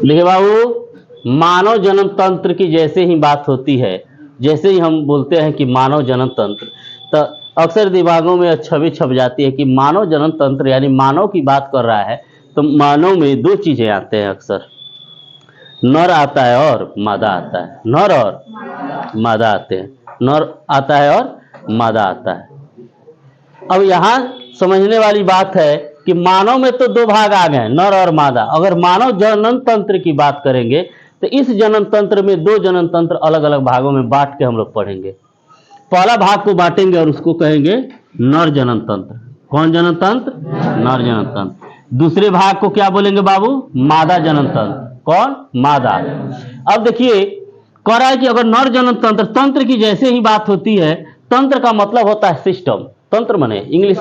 देखिए बाबू, मानव जन्म तंत्र की जैसे ही बात होती है, जैसे ही हम बोलते हैं कि मानव जन्म तंत्र, तो अक्सर दिमागों में छवि छप जाती है कि मानव जन्म तंत्र यानी मानव की बात कर रहा है। तो मानव में दो चीजें आते हैं अक्सर, नर आता है और मादा आता है। नर और मादा आते हैं, नर आता है और मादा आता है। अब यहाँ समझने वाली बात है कि मानव में तो दो भाग आ गए, नर और मादा। अगर मानव जनन तंत्र की बात करेंगे तो इस जनन तंत्र में दो जनन तंत्र अलग अलग भागों में बांट के हम लोग पढ़ेंगे। पहला भाग को बांटेंगे और उसको कहेंगे नर जनन तंत्र। कौन जनन तंत्र? नर जनन तंत्र। दूसरे भाग को क्या बोलेंगे बाबू? मादा जनन तंत्र। कौन? मादा। अब देखिए, कह रहा है कि अगर नर जनन तंत्र, तंत्र की जैसे ही बात होती है, तंत्र का मतलब होता है सिस्टम। तंत्र माने इंग्लिश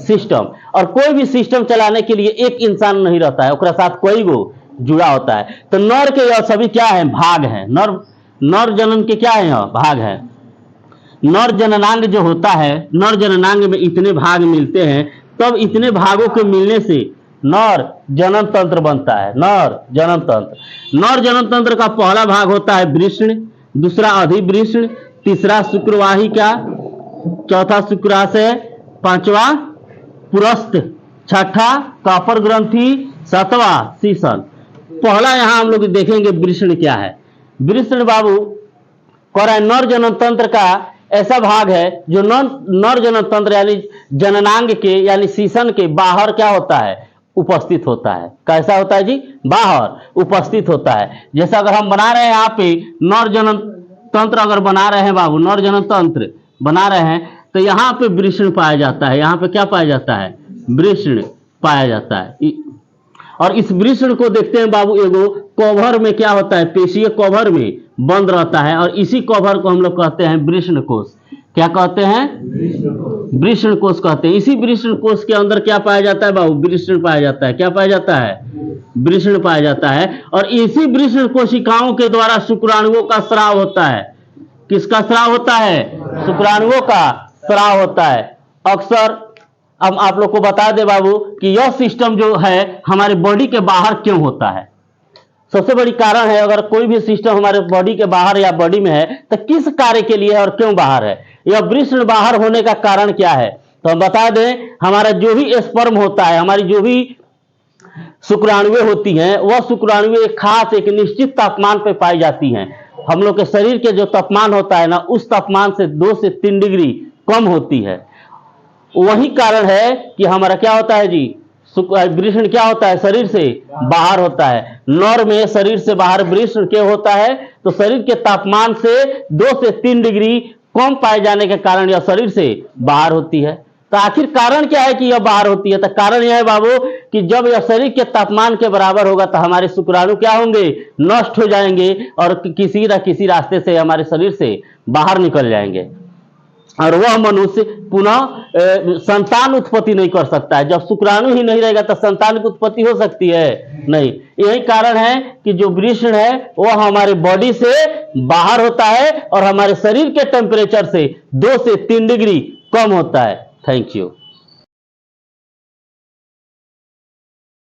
सिस्टम। और कोई भी सिस्टम चलाने के लिए एक इंसान नहीं रहता है, उसके साथ कोई वो जुड़ा होता है। तो नर के यह सभी क्या है? भाग है। नर जनन के क्या है? यह भाग है। नर जननांग जो होता है, नर जननांग में इतने भाग मिलते हैं, तब इतने भागों के मिलने से नर जनन तंत्र बनता है। नर जनन तंत्र। नर जनन तंत्र का पहला भाग होता है वृषण, दूसरा अधिवृषण, तीसरा शुक्रवाहिका, चौथा शुक्राशय, पांचवा पुरस्थ, छठा कॉपर ग्रंथि, सातवां सीसन। पहला यहां हम लोग देखेंगे वृषण क्या है। वृषण बाबू कह रहा है नर जनन तंत्र का ऐसा भाग है जो नर जनन तंत्र यानी जननांग के यानी सीसन के बाहर क्या होता है? उपस्थित होता है। कैसा होता है जी? बाहर उपस्थित होता है। जैसा अगर हम बना रहे हैं यहाँ पे नर जनन तंत्र, अगर बना रहे हैं बाबू, नर जनन तंत्र बना रहे हैं, तो यहाँ पे वृषण पाया जाता है। यहाँ पे क्या पाया जाता है? वृषण पाया जाता है। और इस वृषण को देखते हैं बाबू, एगो कवर में क्या होता है? पेशीय कवर में बंद रहता है, और इसी कवर को हम लोग कहते हैं वृषण कोश। क्या कहते हैं? वृषण कोश कहते हैं। इसी वृषण कोश के अंदर क्या पाया जाता है बाबू? वृषण पाया जाता है। क्या पाया जाता है? वृषण पाया जाता है। और इसी वृषण कोशिकाओं के द्वारा शुक्राणुओं का स्राव होता है। किसका स्राव होता है? शुक्राणुओं का स्राव होता है अक्सर। अब आप लोग को बता दे बाबू कि यह सिस्टम जो है हमारे बॉडी के बाहर क्यों होता है। सबसे बड़ी कारण है, अगर कोई भी सिस्टम हमारे बॉडी के बाहर या बॉडी में है तो किस कार्य के लिए है और क्यों बाहर है। यह वृषण बाहर होने का कारण क्या है? तो हम बता दें, हमारा जो भी स्पर्म होता है, हमारी जो भी शुक्राणुएं होती हैं, वह शुक्राणुएं एक खास एक निश्चित तापमान पर पाई जाती हैं। हम लोग के शरीर के जो तापमान होता है ना, उस तापमान से 2 से 3 डिग्री कम होती है। वही कारण है कि हमारा क्या होता है जी? वृषण क्या होता है? शरीर से बाहर होता है। नर में शरीर से बाहर वृषण क्या होता है? तो शरीर के तापमान से 2 से 3 डिग्री कम पाए जाने के कारण यह शरीर से बाहर होती है। तो आखिर कारण क्या है कि यह बाहर होती है? तो कारण यह है बाबू कि जब यह शरीर के तापमान के बराबर होगा तो हमारे शुक्राणु क्या होंगे? नष्ट हो जाएंगे और किसी न किसी रास्ते से हमारे शरीर से बाहर निकल जाएंगे, और वह मनुष्य पुनः संतान उत्पत्ति नहीं कर सकता है। जब शुक्राणु ही नहीं रहेगा तो संतान की उत्पत्ति हो सकती है? नहीं। यही कारण है कि जो वृषण है वह हमारे बॉडी से बाहर होता है और हमारे शरीर के टेम्परेचर से 2 से 3 डिग्री कम होता है। Thank you.